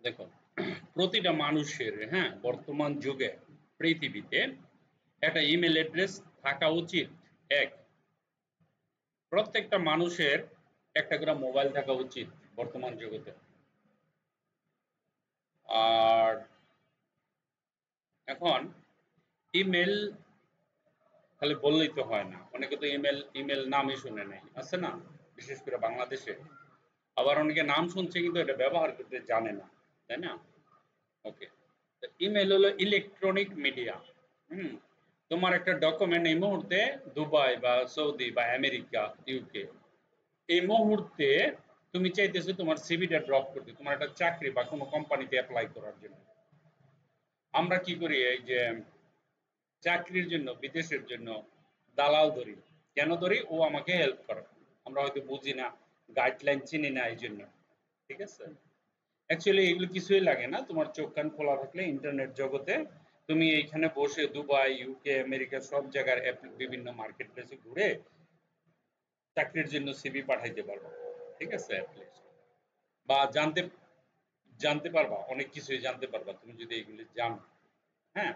দেখো, প্রতিটা মানুষের বর্তমান যুগে পৃথিবীতে একটা ইমেল অ্যাড্রেস থাকা উচিত। এক, প্রত্যেকটা মানুষের একটা করে মোবাইল থাকা উচিত বর্তমান জগতে। আর এখন ইমেল খালি বললেই তো হয় না, অনেকে তো ইমেল ইমেল নামই শুনে নাই, আছে না? বিশেষ করে বাংলাদেশে আবার অনেকে নাম শুনছে কিন্তু এটা ব্যবহার করতে জানে না, তাই না? ওকে, ইমেল হলো ইলেকট্রনিক মিডিয়া। হুম তোমার একটা ডকুমেন্ট এই মুহূর্তে দুবাই বা সৌদি বা আমেরিকা, ইউকে, এই মুহূর্তে তুমি চাইতেছো তোমার সিভিটা ড্রপ করতে, তোমার একটা চাকরি বা কোনো কোম্পানিতে অ্যাপ্লাই করার জন্য। আমরা কি করি, এই যে চাকরির জন্য বিদেশের জন্য দালাল ধরি। কেন ধরি? ও আমাকে হেল্প করে। আমরা হয়তো বুঝি না, গাইডলাইন চিনি না, এই জন্য। ঠিক আছে, অ্যাকচুয়ালি এগুলো কিছুই লাগে না, তোমার চোখ কান খোলা থাকলে ইন্টারনেট জগতে তুমি এইখানে বসে দুবাই, ইউকে, আমেরিকা সব জায়গার বিভিন্ন মার্কেট প্লেসে ঘুরে চাকরির জন্য সিভি পাঠাইতে পারবা। ঠিক আছে, বা জানতে জানতে পারবা, অনেক কিছুই জানতে পারবা তুমি যদি এগুলি জানো। হ্যাঁ,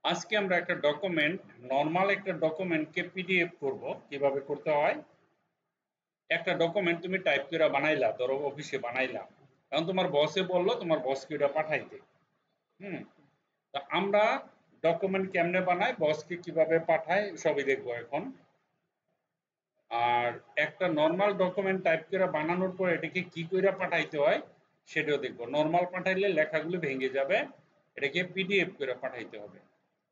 আজকে আমরা একটা ডকুমেন্ট, নর্মাল একটা ডকুমেন্টকে পিডিএফ করব। কিভাবে করতে হয়? একটা ডকুমেন্ট তুমি টাইপ করে বানাইলা, ধরো অফিসে বানাইলা, এখন তোমার বসে বললো তোমার বসকে ওটা পাঠাইতে। হুম তা আমরা ডকুমেন্ট কেমনে বানাই, বসকে কিভাবে পাঠাই, সবই দেখবো এখন। আর একটা নর্মাল ডকুমেন্ট টাইপ করে বানানোর পর এটাকে কি করে পাঠাইতে হয় সেটাও দেখবো। নর্মাল পাঠাইলে লেখাগুলো ভেঙে যাবে, এটাকে পিডিএফ করে পাঠাইতে হবে।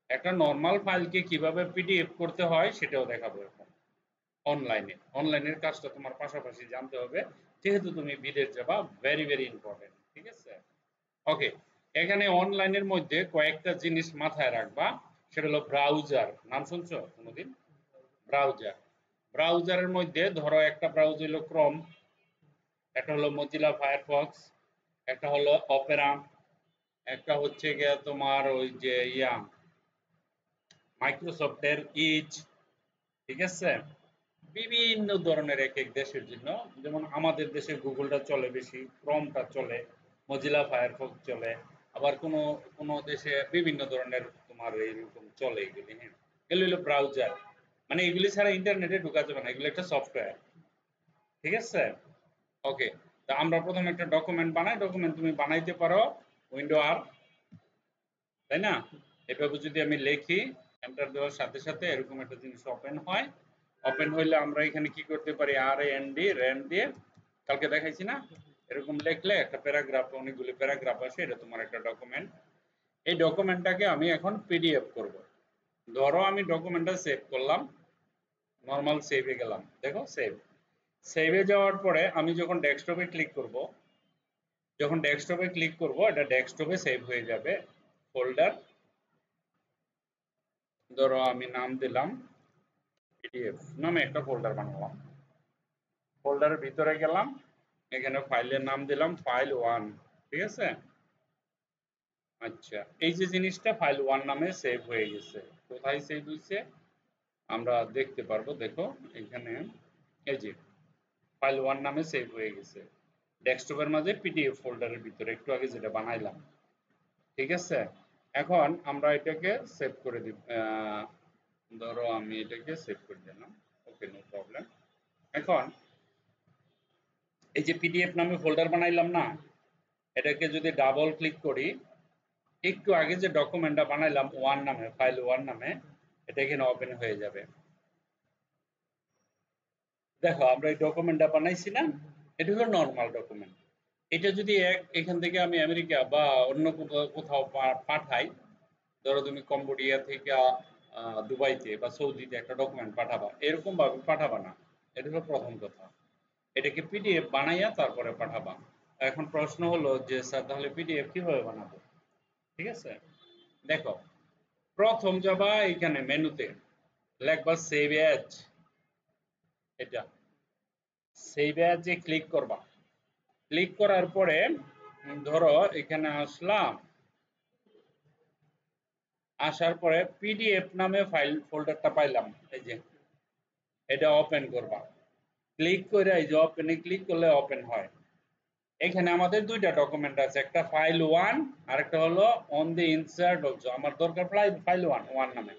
একটা নর্মাল ফাইলকে কিভাবে পিডিএফ করতে হয় সেটাও দেখাবো এখন। অনলাইনের কাজটা তোমার পাশাপাশি জানতে হবে, যেহেতু তুমি বিদেশ যাবা, ভেরি ভেরি ইম্পর্টেন্ট। ঠিক আছে, ওকে। এখানে অনলাইনের মধ্যে কয়েকটা জিনিস মাথায় রাখবা। সেটা হলো ব্রাউজার। নাম শুনছো কোনোদিন? ব্রাউজার, ব্রাউজারের মধ্যে ধরো একটা ব্রাউজার হলো ক্রোম, একটা হলো মজিলা ফায়ারফক্স, একটা হলো অপেরা, একটা হচ্ছে গিয়ে তোমার ওই যে মাইক্রোসফটের ইজ। ঠিক আছে, বিভিন্ন ধরনের এক এক দেশের জন্য। যেমন আমাদের দেশে গুগলটা চলে বেশি, ক্রমটা চলে, মজিলা ফায়ারফক্স চলে। আবার কোনো কোনো দেশে বিভিন্ন ধরনের তোমার এইরকম চলে এগুলি। এগুলো হলো ব্রাউজার, মানে এগুলি ছাড়া ইন্টারনেটে ঢোকা যাবে না, এগুলো একটা সফটওয়্যার। ঠিক আছে, ওকে। তা আমরা প্রথমে একটা ডকুমেন্ট বানাই। ডকুমেন্ট তুমি বানাইতে পারো উইন্ডো আর, তাই না? এভাবে যদি আমি লিখি, এন্টার দেওয়ার সাথে সাথে এরকম একটা জিনিস ওপেন হয়। ওপেন হইলে আমরা এখানে কি করতে পারি, আর এন ডি র্যান দিয়ে, কালকে দেখাইছি না, এরকম লিখলে একটা প্যারাগ্রাফ, অনেকগুলো প্যারাগ্রাফ আসে, এটা তোমার একটা ডকুমেন্ট। এই ডকুমেন্টটাকে আমি এখন পিডিএফ করব। ধরো আমি ডকুমেন্টটা সেভ করলাম, নর্মাল সেভে গেলাম, দেখো সেভ। সেভে যাওয়ার পরে আমি যখন ডেস্কটপে ক্লিক করব, এটা ডেস্কটপে সেভ হয়ে যাবে। ফোল্ডার, ধরো আমি নাম দিলাম পিডিএফ নামে একটা ফোল্ডার বানালাম। ফোল্ডারের ভিতরে গেলাম, এখানে ফাইলের নাম দিলাম ফাইল ওয়ান। ঠিক আছে, আচ্ছা, এই যে জিনিসটা ফাইল ওয়ান নামে সেভ হয়ে গেছে। কোথায় সেভ হয়েছে আমরা দেখতে পারবো, দেখো এখানে, এই যে ফাইল ওয়ান নামে সেভ হয়ে গেছে ডেস্কটপের মাঝে পিডিএফ ফোল্ডারের ভিতরে, একটু আগে যেটা বানাইলাম। ঠিক আছে, এখন আমরা এটাকে সেভ করে দিব। ধরো আমি এটাকে সেভ করে দিলাম, ওকে, নো প্রবলেম। এখন এই যে পিডিএফ নামে ফোল্ডার বানাইলাম না, এটাকে যদি ডাবল ক্লিক করি, একটু আগে যে ডকুমেন্টটা বানাইলাম ওয়ান নামে, ফাইল ওয়ান নামে, এটা এখানে ওপেন হয়ে যাবে। দেখো আমরা এই ডকুমেন্টটা বানাইছি না, এটা হলো নর্মাল ডকুমেন্ট। এটা যদি এখান থেকে আমি আমেরিকা বা অন্য কোথাও পাঠাই, ধরো তুমি কম্বোডিয়া থেকে দুবাইতে বা সৌদিতে একটা ডকুমেন্ট পাঠাবা, এরকম ভাবে পাঠাবা না। এটা হলো প্রথম কথা, এটাকে পিডিএফ বানাইয়া তারপরে পাঠাবা। এখন প্রশ্ন হলো যে স্যার তাহলে পিডিএফ কিভাবে বানাবো? ঠিক আছে, দেখো, প্রথম যাবা এখানে মেনুতে, লিখবা সেভ এজ। এটা সেভ এজে ক্লিক করবা। ক্লিক করার পরে ধরো এখানে আসলাম, আসার পরে পিডিএফ নামে ফাইল ফোল্ডারটা পাইলাম, এই যে এটা ওপেন করবা। ক্লিক করে এই যে ওপেনে ক্লিক করলে ওপেন হয়। এখানে আমাদের দুইটা ডকুমেন্ট আছে, একটা ফাইল 1 আর একটা হলো অন দি ইনসার্ট অলসো। আমার দরকার ফাইল 1 নামে।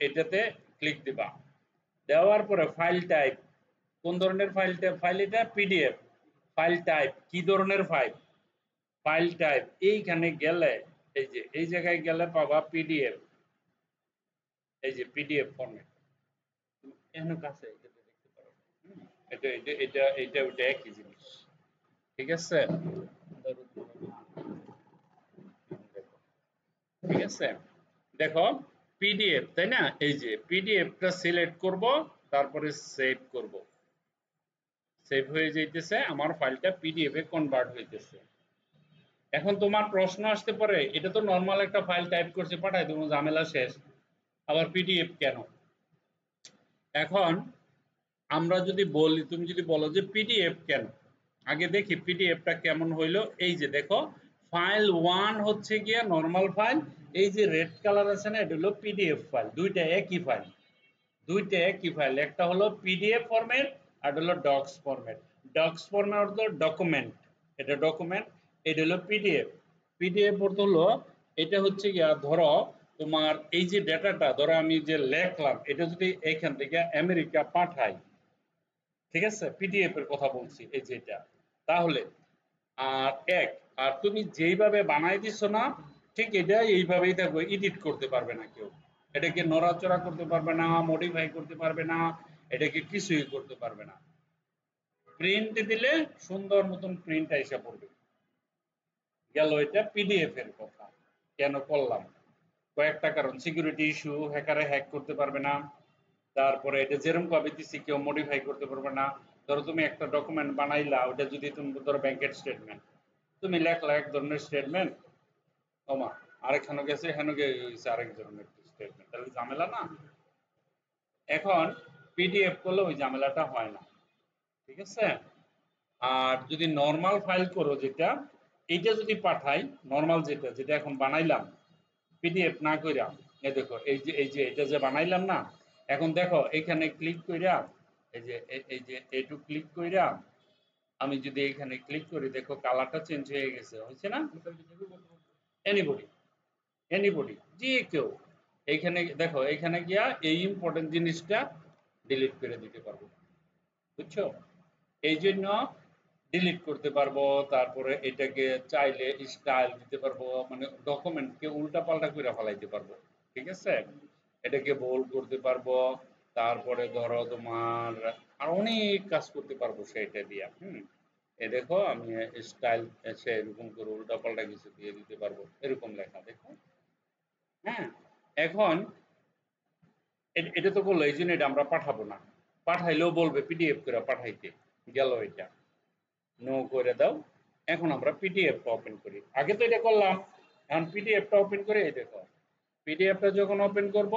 এটাতে ক্লিক দিবা, দেওয়ার পরে ফাইল টাইপ, কোন ধরনের ফাইল টাইপ? ফাইল এটা পিডিএফ। ফাইল টাইপ কি ধরনের ফাইল? ফাইল টাইপ এইখানে গেলে এই যে এই জায়গায় গেলে পাবা পিডিএফ। এই যে পিডিএফ ফরম্যাট এখানে কাছে এটাতে দেখতে পারো। এটা এটা এটা এটা ওটা একই জিনিস, ঠিক আছে? ঠিক আছে, দেখো পিডিএফ, তাই না? এই যে পিডিএফটা সিলেক্ট করব, তারপরে সেভ করব, সেভ হয়ে যাইতেছে, আমার ফাইলটা পিডিএফ এ কনভার্ট হইতেছে। এখন তোমার প্রশ্ন আসতে পারে, এটা তো নরমাল একটা ফাইল টাইপ করছে পাঠাই দেবো, ঝামেলা শেষ, আবার পিডিএফ কেন? এখন আমরা যদি বলি, তুমি যদি বলো যে পিডিএফ কেন, আগে দেখি পিডিএফটা কেমন হইলো। এই যে দেখো ফাইল 1 হচ্ছে গিয়া নরমাল ফাইল, এই যে রেড কালার আছে না, এটা হলো পিডিএফ ফাইল। দুইটা একই ফাইল, দুইটা একই ফাইল, একটা হলো পিডিএফ ফরম্যাট আর হলো ডক্স ফরম্যাট। ডক্স ফরম্যাট অর্থ ডকুমেন্ট, এটা ডকুমেন্ট, এটা হলো পিডিএফ। পিডিএফ অর্থ হলো এটা হচ্ছে গিয়া ধরো তোমার এই যে ডেটাটা, ধরো আমি যে লেখলাম এটা যদি এখান থেকে আমেরিকা পাঠাই, ঠিক আছে, পিডিএফ এর কথা বলছি এই যেটা, তাহলে আর এক, আর তুমি যেইভাবে বানাই দিছো না, ঠিক এটা এইভাবেই থাকবে, এডিট করতে পারবে না কেউ, এটাকে নড়াচড়া করতে পারবে না, মডিফাই করতে পারবে না, এটাকে কিছুই করতে পারবে না। প্রিন্ট দিলে সুন্দর মতন প্রিন্ট আইসা পড়বে। গেল এটা পিডিএফ এর কথা। কেন করলাম? কয়েকটা কারণ, সিকিউরিটি ইস্যু, হ্যাকারে হ্যাক করতে পারবে না, তারপরে এটা যেরকম ভাবে দিছি কেউ মডিফাই করতে পারবে না। ধরো তুমি একটা ডকুমেন্ট বানাইলা, ওটা যদি তুমি ধরো ব্যাংকের স্টেটমেন্ট, তুমি লেখলা এক ধরনের স্টেটমেন্ট, ওমা আরেকখানে গেছে, এখানে গেছে আরেক ধরনের স্টেটমেন্ট, তাহলে ঝামেলা না? এখন পিডিএফ করলে ওই ঝামেলাটা হয় না, ঠিক আছে? আর যদি নরমাল ফাইল করো, যেটা এইটা যদি পাঠাই, নরমাল যেটা যেটা এখন বানাইলাম পিডিএফ না কইরা, এই দেখো এই যে এটা যে বানাইলাম না, এখন দেখো এখানে ক্লিক কইরা, এই যে এই যে এইটু ক্লিক কইরা আমি যদি এখানে ক্লিক করি, দেখো কালারটা চেঞ্জ হয়ে গেছে, হয়েছে না? এনিবডি, এনিবডি যে কেউ এইখানে দেখো, এখানে গিয়া এই ইম্পর্টেন্ট জিনিসটা ডিলিট করে দিতে পারবো, বুঝছো? এই জন্য ডিলিট করতে পারবো, তারপরে এটাকে চাইলে স্টাইল দিতে পারবো, মানে ডকুমেন্টকে উল্টা পাল্টা করে ফেলাইতে পারবো, ঠিক আছে? এটাকে বোল্ড করতে পারবো, তারপরে ধরো তোমার আর অনেক কাজ করতে পারবো সেটা দিয়া। এ দেখো আমি স্টাইল এসে এরকম করে উল্টা পাল্টা কিছু দিয়ে দিতে পারবো, এরকম লেখা দেখো। হ্যাঁ, এখন এটা তো বললো, এই জন্য এটা আমরা পাঠাবো না, পাঠাইলেও বলবে পিডিএফ করে পাঠাইতে, গেল এটা নো করে দাও। এখন আমরা পিডিএফটা ওপেন করি, আগে তো এটা করলাম, এখন পিডিএফটা ওপেন করে এই দেখো, পিডিএফটা যখন ওপেন করব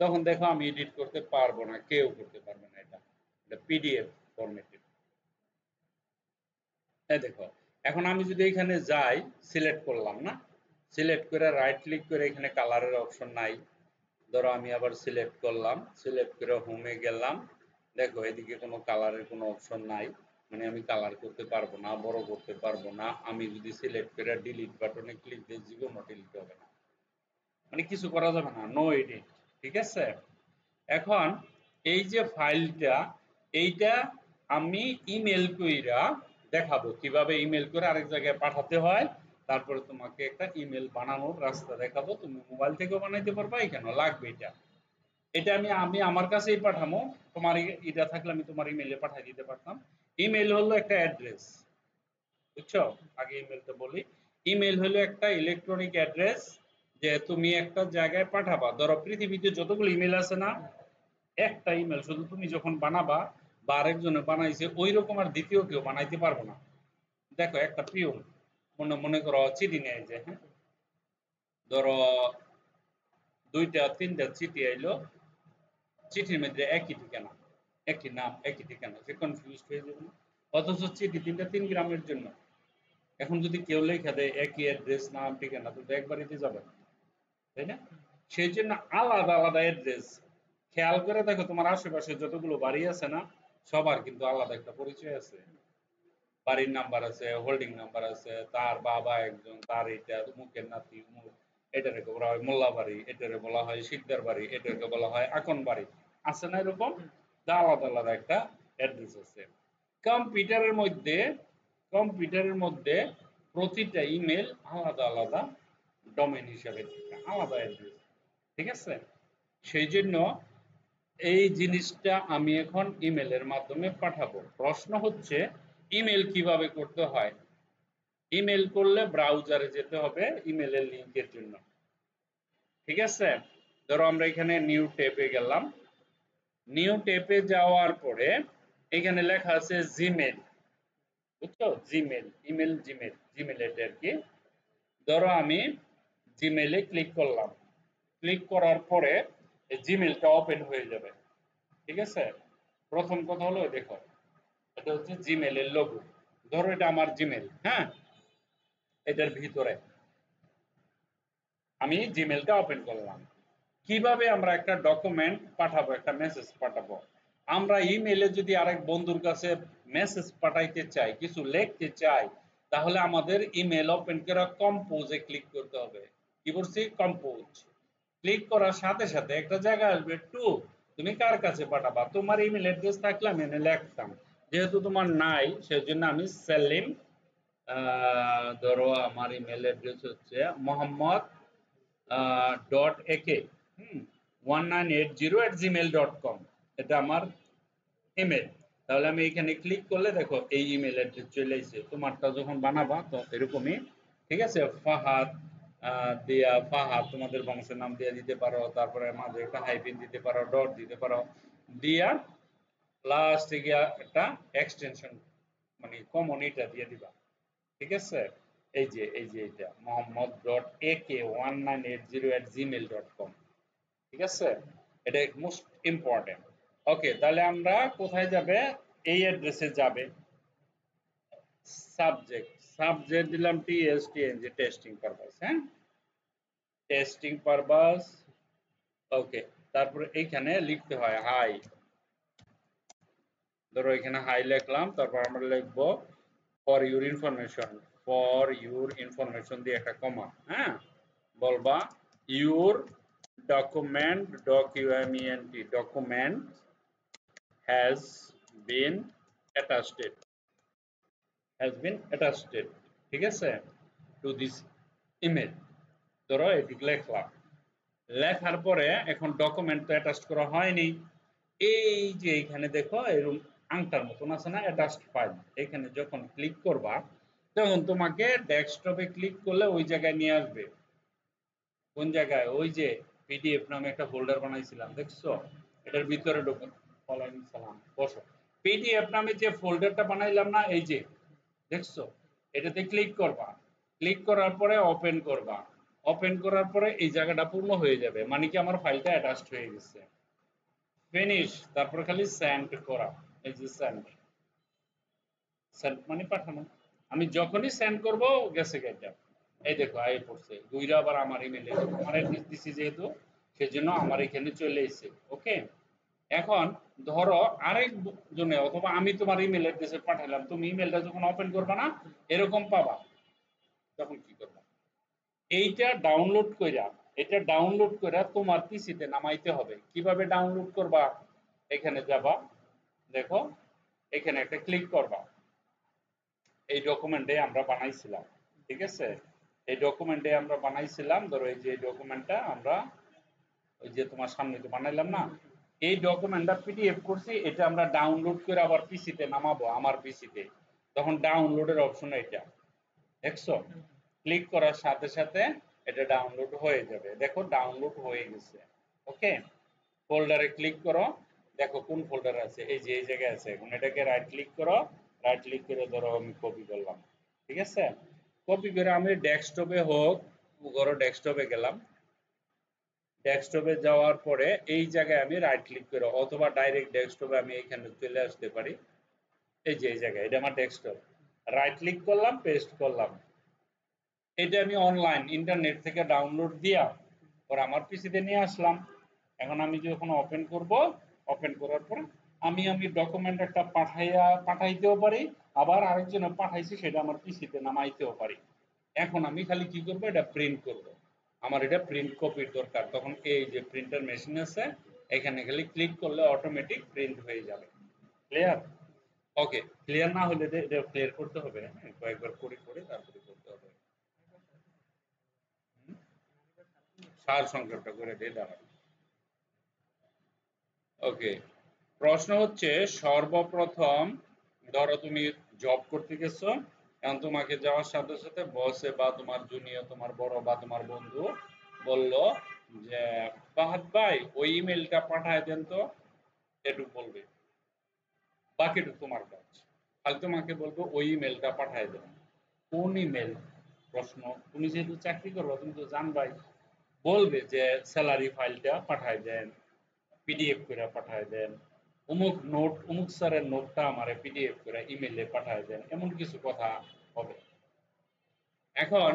তখন দেখো আমি এডিট করতে পারবো না, কেউ করতে পারবে না, এটা পিডিএফ ফরম্যাটে। এই দেখো, এখন আমি যদি এখানে যাই, সিলেক্ট করলাম না, সিলেক্ট করে রাইট ক্লিক করে এখানে কালারের অপশন নাই, ধরো আমি আবার সিলেক্ট করলাম, সিলেক্ট করে হোমে গেলাম, দেখো এদিকে কোনো কালারের কোনো অপশন নাই, মানে আমি কালার করতে পারবো না, বড় করতে পারবো না। আমি যদি সিলেক্ট করে ডিলিট বাটনে ক্লিক দিই, জীবনও ডিলিট হবে না, মানে কিছু করা যাবে না, নো এডিট, ঠিক আছে? এখন এই যে ফাইলটা, এইটা আমি ইমেল কইরা দেখাবো, কিভাবে ইমেল করে আরেক জায়গায় পাঠাতে হয়, তারপরে তোমাকে একটা ইমেল বানানোর রাস্তা দেখাবো, তুমি মোবাইল থেকেও বানাইতে পারবা, এখানে লাগবে এটা। এটা আমি আমি আমার কাছেই পাঠাবো, তোমার এটা থাকলে আমি তোমার ইমেইলে পাঠিয়ে দিতে পারতাম। ইমেল হলো একটা অ্যাড্রেস, বুঝছো? আগে ইমেলটা বলি, ইমেল হলো একটা ইলেকট্রনিক অ্যাড্রেস, যে তুমি একটা জায়গায় পাঠাবা, ধরো পৃথিবীতে যতগুলো ইমেল আছে না, একটা ইমেল শুধু তুমি যখন বানাবা বা আরেকজনে বানাইছে ওই রকম আর দ্বিতীয় কেউ বানাইতে পারবো না। দেখো একটা পিওন মনে করো চিঠি নিয়ে যায়, হ্যাঁ, ধরো দুইটা তিনটা চিঠি আইলো, চিঠির মধ্যে একই ঠিকানা, একই নাম, একই ঠিকানা, সে কনফিউজ হয়ে যাবে না? অথচ চিঠি তিনটা 3 গ্রামের জন্য, এখন যদি কেউ লেখা দেয় একই অ্যাড্রেস, নাম, ঠিকানা, তো একবারই যাবে না, তাই না? সেই জন্য আলাদা আলাদা অ্যাড্রেস। খেয়াল করে দেখো তোমার আশেপাশে যতগুলো বাড়ি আছে না, সবার কিন্তু আলাদা একটা পরিচয় আছে, বাড়ির নাম্বার আছে, হোল্ডিং নাম্বার আছে, তার বাবা একজন, তার এটা মুখের নাতি মুখ, এটাকে বলা হয় মোল্লা বাড়ি, এটাকে বলা হয় শিকদার বাড়ি, এটাকে বলা হয় আকন বাড়ি, আছে না এরকম? আলাদা আলাদা একটা অ্যাড্রেস আছে। কম্পিউটারের মধ্যে কম্পিউটারের মধ্যে প্রতিটা ইমেল আলাদা আলাদা ডোমেইন হিসাবে থাকে, আলাদা অ্যাড্রেস। ঠিক আছে? সেই জন্য এই জিনিসটা আমি এখন ইমেলের মাধ্যমে পাঠাবো। প্রশ্ন হচ্ছে ইমেল কিভাবে করতে হয়? ইমেল করলে ব্রাউজারে যেতে হবে ইমেলের লিংকের জন্য। ঠিক আছে? ধরো আমরা এখানে নিউ ট্যাবে গেলাম। নিউ ট্যাবে যাওয়ার পরে এখানে লেখা আছে জিমেল। বুঝছো? জিমেল, ইমেল জিমেল, জিমেল এটা আর কি। ধরো আমি জিমেলে ক্লিক করলাম। ক্লিক করার পরে এই জিমেলটা ওপেন হয়ে যাবে। ঠিক আছে? প্রথম কথা হলো দেখো, এটা হচ্ছে জিমেলের লোগো। ধরো এটা আমার জিমেল, হ্যাঁ? এটার ভিতরে আমি জিমেলটা ওপেন করলাম। কিভাবে আমরা একটা ডকুমেন্ট পাঠাবো, একটা মেসেজ পাঠাবো? আমরা ইমেলে যদি আরেক বন্ধুর কাছে মেসেজ পাঠাইতে চাই, কিছু লিখতে চাই, তাহলে আমাদের ইমেল ওপেন করে কম্পোজে ক্লিক করতে হবে। কি বলছি? কম্পোজ। ক্লিক করার সাথে সাথে একটা জায়গা আসবে টু, তুমি কার কাছে পাঠাবা। তোমার ইমেল অ্যাড্রেস থাকলে আমি এনে লিখতাম, যেহেতু তোমার নাই সেজন্য আমি সেলিম, ধরো আমার ইমেল অ্যাড্রেস হচ্ছে মোহাম্মদ ডট একে 1980@gmail.com, এটা আমার ইমেল। তাহলে আমি এখানে ক্লিক করলে দেখো এই ইমেল অ্যাড্রেস চলে এসেছে। তোমারটা যখন বানাবা তো এরকমই। ঠিক আছে? ফাহাদ দিয়া ফাহাদ তোমাদের বংশের নাম দিয়ে দিতে পারো, তারপরে মাঝে একটা হাইফেন দিতে পারো, ডট দিতে পারো, দিয়া লাস্টে গিয়া একটা এক্সটেনশন মানে কমন এটা দিয়ে দিবা। ঠিক আছে? এই যে এটা মোহাম্মদ ডট একে 1980@gmail.com। ঠিক আছে? এটা মোস্ট ইম্পর্টেন্ট। ওকে, তাহলে আমরা কোথায় যাবে? এই অ্যাড্রেসে যাবে। সাবজেক্ট দিলাম টিএসটিএনজি, টেস্টিং পারপাস, হ্যাঁ? Testing purpose. ওকে, তারপরে এইখানে লিখতে হয় হাই। ধরো এখানে হাই লিখলাম, তারপর আমরা লিখবো for your information. For your information দিয়ে একটা কমা, হ্যাঁ? বলবা your document, document, document has been attached, ঠিক আছে, to this email। ধরো এদিকে লিখলাম, লেখার পরে এখন ডকুমেন্ট তো অ্যাটাচ করা হয়নি। এই যে এখানে দেখো এরকম আংটার মতন আছে না, অ্যাটাচড ফাইল, এখানে যখন ক্লিক করবা তখন তোমাকে ডেস্কটপে ক্লিক করলে ওই জায়গায় নিয়ে আসবে। কোন জায়গায়? ওই যে পিডিএফ নামে একটা ফোল্ডার বানাইছিলাম, দেখছো? এটার ভিতরে ঢোকো। ওয়ালাইকুম সালাম, বসো। পিডিএফ নামে যে ফোল্ডারটা বানাইলাম না, এই যে দেখছো, এটাতে ক্লিক করবা। ক্লিক করার পরে ওপেন করবা। ওপেন করার পরে এই জায়গাটা পূর্ণ হয়ে যাবে, মানে কি আমার ফাইলটা অ্যাটাচড হয়ে গেছে। ফিনিশ। তারপর খালি সেন্ড করা। এই যে সেন্ড, সেন্ড মানে পাঠানো। আমি যখনই সেন্ড করব গেছে গেটা, এই দেখো আই পড়ছে দুইটা, আবার আমার ইমেলে আমার অ্যাড্রেস দিছি যেহেতু সেজন্য আমার এখানে চলে এসেছে। ওকে, এখন ধরো আরেক জনে অথবা আমি তোমার ইমেল অ্যাড্রেসে পাঠালাম, তুমি ইমেলটা যখন ওপেন করবা না এরকম পাবা, তখন কি করবা? এইটা ডাউনলোড কইরা, এটা ডাউনলোড কইরা তোমার পিসিতে নামাইতে হবে। কিভাবে ডাউনলোড করবা? এখানে যাবা, দেখো এখানে একটা ক্লিক করবা। এই ডকুমেন্টে আমরা বানাইছিলাম, ঠিক আছে? এই ডকুমেন্টে আমরা বানাইছিলাম, ধরো এই যে ডকুমেন্টটা আমরা ওই যে তোমার সামনে তো বানাইলাম না, এই ডকুমেন্টটা পিডিএফ করছি, এটা আমরা ডাউনলোড করে আবার পিসিতে নামাবো, আমার পিসিতে। তখন ডাউনলোডের অপশন এটা দেখছো, ক্লিক করার সাথে সাথে এটা ডাউনলোড হয়ে যাবে। দেখো ডাউনলোড হয়ে গেছে। ওকে, ফোল্ডারে ক্লিক করো, দেখো কোন ফোল্ডারে আছে, এই যে এই জায়গায় আছে। এখন এটাকে রাইট ক্লিক করো, রাইট ক্লিক করে ধরো আমি কপি করলাম। ঠিক আছে? কপি করে আমি ডেস্কটপে হোক, ধরো ডেস্কটপে গেলাম। ডেস্কটপে যাওয়ার পরে এই জায়গায় আমি রাইট ক্লিক করে অথবা ডাইরেক্ট ডেস্কটপে আমি এখানে চলে আসতে পারি। এই যে এই জায়গায়, এটা আমার ডেস্কটপ। রাইট ক্লিক করলাম, পেস্ট করলাম। এটা আমি অনলাইন ইন্টারনেট থেকে ডাউনলোড দিয়া পরে আমার পিসিতে নিয়ে আসলাম। এখন আমি যখন ওপেন করব, ওপেন করার পরে আমি ডকুমেন্ট একটা পাঠাইতেও পারি, আবার আরেকজনে পাঠাইছে সেটা আমার পিসিতে নামাইতেও পারি। এখন আমি খালি কি করব, এটা প্রিন্ট করব। আমার এটা প্রিন্ট কপির দরকার, তখন এই যে প্রিন্টার মেশিন আছে এখানে খালি ক্লিক করলে অটোমেটিক প্রিন্ট হয়ে যাবে। ক্লিয়ার? ওকে, ক্লিয়ার না হলে এটা ক্লিয়ার করতে হবে, হ্যাঁ কয়েকবার করে করে তারপরে করতে হবে। সার সংক্ষেপটা করে দিয়ে দাঁড়াবে। ওকে, প্রশ্ন হচ্ছে সর্বপ্রথম ধরো তুমি জব করতে গেছো, এখন তোমাকে যাওয়ার সাথে সাথে বসে বা তোমার জুনিয়র, তোমার বড় বা তোমার বন্ধু বলল যে ফাহাদ ভাই ওই ইমেলটা পাঠায় দেন তো, এটুকু বলবে, বাকিটুকু তোমার কাজ। খালি তোমাকে বলবো ওই ইমেলটা পাঠায় দেন। কোন ইমেল? প্রশ্ন। তুমি যেহেতু চাকরি করো তুমি তো জানবাই। বলবে যে স্যালারি ফাইলটা পাঠায় দেন, পিডিএফ করে পাঠায় দেন, অমুক নোট অমুক স্যারের নোটটা আমারে পিডিএফ করে ইমেলে পাঠায় দেন, এমন কিছু কথা হবে। এখন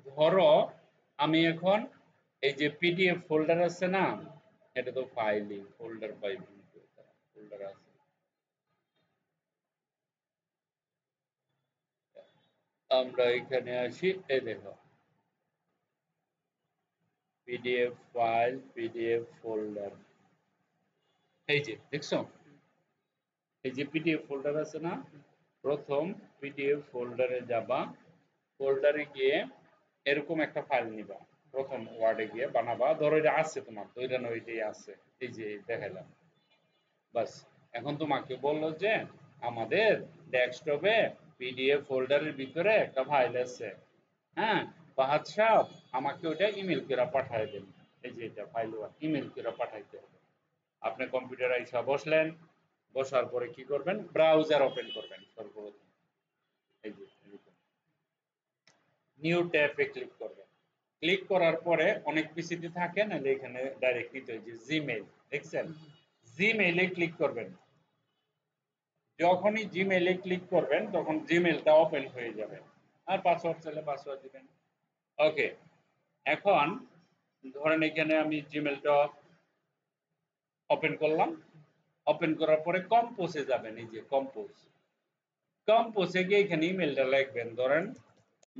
ধরো আমি এখন এই যে পিডিএফ ফোল্ডার আছে না, এটা তো ফাইলই, ফোল্ডার পাইব, ফোল্ডার আছে। আমরা এখানে আসি, এই দেখো পিডিএফ ফাইল, পিডিএফ ফোল্ডার, এই যে দেখছো, এই যে পিডিএফ ফোল্ডার আছে না, প্রথম পিডিএফ ফোল্ডারে যাবা, ফোল্ডারে গিয়ে এরকম একটা ফাইল নিবা, প্রথম ওয়ার্ডে গিয়ে বানাবা, ধরো এটা আছে তোমার দৈরান ওইটাই আছে, এই যে দেখালাম। বাস, এখন তোমাকে বললো যে আমাদের ডেস্কটপে পিডিএফ ফোল্ডারের ভিতরে একটা ফাইল আছে, হ্যাঁ ফাহাদ সাহেব আমাকে ওটা ইমেল করে পাঠায় দেন। এই যে এটা ফাইল ইমেল করে পাঠাইতে হবে। আপনি কম্পিউটারে আইসা বসলেন, বসার পরে কি করবেন, ব্রাউজার ওপেন করবেন সর্বপ্রথম। এই যে নিউ ট্যাবে ক্লিক করবেন। ক্লিক করার পরে অনেক পিসিতে থাকে না, এখানে ডাইরেক্ট নিতে হয় যে জিমেইল, দেখছেন, জিমেইলে ক্লিক করবেন। যখনই জিমেইলে ক্লিক করবেন তখন জিমেইলটা ওপেন হয়ে যাবে, আর পাসওয়ার্ড চাইলে পাসওয়ার্ড দিবেন। ওকে, এখন ধরেন এখানে আমি জিমেইলটা ওপেন করলাম, ওপেন করার পরে কম্পোজে যাবেন, এই যে কম্পোজ, কম্পোজে গিয়ে এখানে ইমেলটা লিখবেন, ধরেন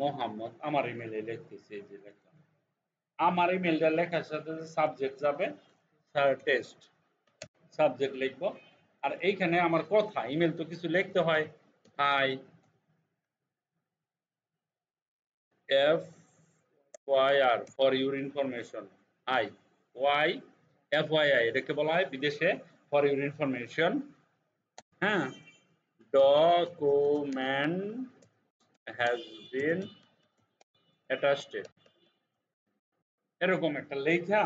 মোহাম্মদ, আমার ইমেইলে লিখতেছি, এই যে লিখলাম। আমার ইমেলটা লেখার সাথে সাবজেক্ট যাবে স্যার টেস্ট, সাবজেক্ট লিখবো। আর এইখানে আমার কথা, ইমেল তো কিছু লিখতে হয়, hi F Y R for your information, I Y F Y I এটাকে বলা হয় বিদেশে ফর ইউর ইনফরমেশন, হ্যাঁ, ডকুমেন্ট হ্যাজ বিন অ্যাটাচড, এরকম একটা লেখা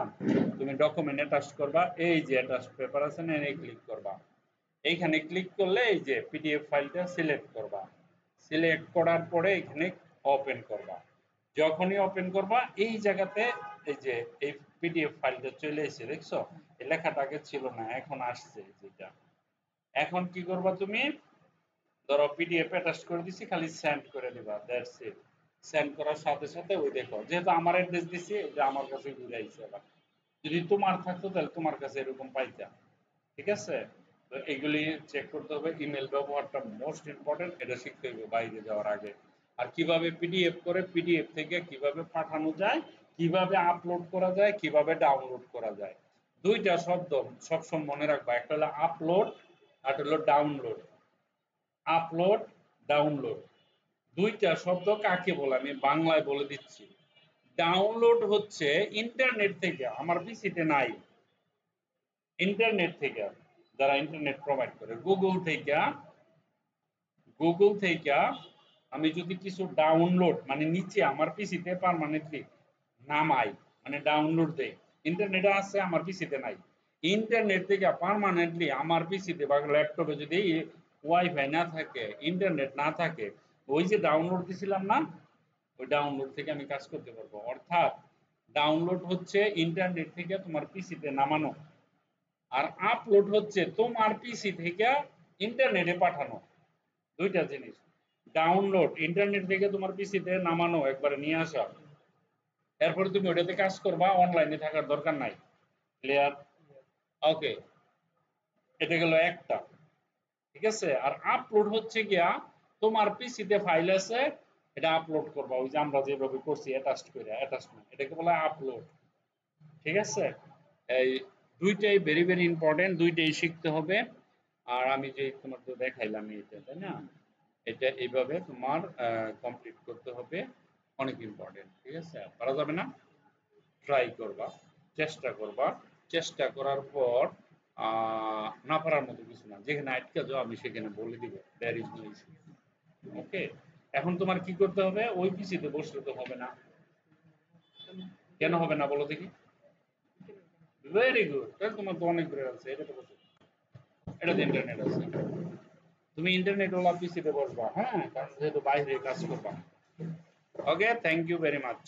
তুমি ডকুমেন্ট অ্যাটাচ করবা, এই যে অ্যাটাচ পেপার আছে না, এই ক্লিক করবা। এইখানে ক্লিক করলে এই যে পিডিএফ ফাইলটা সিলেক্ট করবা, সিলেক্ট করার পরে এখানে ওপেন করবা। যখনই ওপেন করবা এই জায়গাতে এই যে এই পিডিএফ ফাইলটা চলে এসেছে, দেখছো এই লেখাটা আগে ছিল না, এখন আসছে যেটা। এখন কি করবা তুমি, ধরো পিডিএফ অ্যাটাচ করে দিছি, খালি সেন্ড করে দিবা, দ্যাটস ইট। সেন্ড করার সাথে সাথে ওই দেখো যেহেতু আমার অ্যাড্রেস দিছি এটা আমার কাছে ঘুরে আইছে। আবার যদি তোমার থাকতো তাহলে তোমার কাছে এরকম পাইতা। ঠিক আছে, তো এগুলি চেক করতে হবে। ইমেল ব্যবহারটা মোস্ট ইম্পর্টেন্ট, এটা শিখতে হবে বাইরে যাওয়ার আগে। আর কিভাবে পিডিএফ করে পিডিএফ থেকে কিভাবে পাঠানো যায়, কিভাবে আপলোড করা যায়, কিভাবে ডাউনলোড করা যায়, দুইটা শব্দ সবসময় মনে রাখবা, একটা হলো আপলোড আর একটা হলো ডাউনলোড। আপলোড, ডাউনলোড দুইটা শব্দ কাকে বলে আমি বাংলায় বলে দিচ্ছি। ডাউনলোড হচ্ছে ইন্টারনেট থেকে, আমার পিসিতে নাই, ইন্টারনেট থেকে, যারা ইন্টারনেট প্রোভাইড করে গুগল থেকে, গুগল থেকে আমি যদি কিছু ডাউনলোড মানে নিচে আমার পিসিতে পার্মানেন্টলি নামাই, মানে ডাউনলোড দেই, ইন্টারনেটে আছে আমার পিসিতে নাই, ইন্টারনেট থেকে পার্মানেন্টলি আমার পিসিতে বা ল্যাপটপে যদি ওয়াইফাই না থাকে, ইন্টারনেট না থাকে, ওই যে ডাউনলোড দিছিলাম না, ওই ডাউনলোড থেকে আমি কাজ করতে পারবো। অর্থাৎ ডাউনলোড হচ্ছে ইন্টারনেট থেকে তোমার পিসিতে নামানো, আর আপলোড হচ্ছে তোমার পিসি থেকে ইন্টারনেটে পাঠানো, দুইটা জিনিস। ডাউনলোড ইন্টারনেট থেকে তোমার পিসিতে নামানো, একবারে নিয়ে আসা, এরপরে তুমি ওটাতে কাজ করবা, অনলাইনে থাকার দরকার নাই। ক্লিয়ার? ওকে, এটা গেল একটা। ঠিক আছে? আর আপলোড হচ্ছে গিয়া তোমার পিসিতে ফাইল আছে, এটা আপলোড করবা ওই যে আমরা যেভাবে করছি অ্যাটাচড করে, অ্যাটাচমেন্ট, এটাকে বলা হয় আপলোড। ঠিক আছে? এই দুইটাই ভেরি ভেরি ইম্পর্টেন্ট, দুইটাই শিখতে হবে। আর আমি যে তোমার তো দেখাইলাম এটা, তাই না? এটা এইভাবে তোমার কমপ্লিট করতে হবে, অনেক ইম্পর্টেন্ট। ঠিক আছে? পারা যাবে না? ট্রাই করবা, চেষ্টা করবা, চেষ্টা করার পর না পারার মতো কিছু না, যেখানে আটকে যাও আমি সেখানে বলে দিব, দ্যার ইজ নো ইস্যু। ওকে, এখন তোমার কি করতে হবে, ওই পিসিতে বসলে তো হবে না। কেন হবে না বলো দেখি? ভেরি গুড, তাহলে তোমার তো অনেক বেড়ে আছে, এটা তো বসে, এটাতে ইন্টারনেট আছে, তুমি ইন্টারনেট ওলা পিসিতে বসবা, হ্যাঁ, কারণ যেহেতু বাইরে কাজ করবা। ওকে, থ্যাংক ইউ ভেরি মাচ।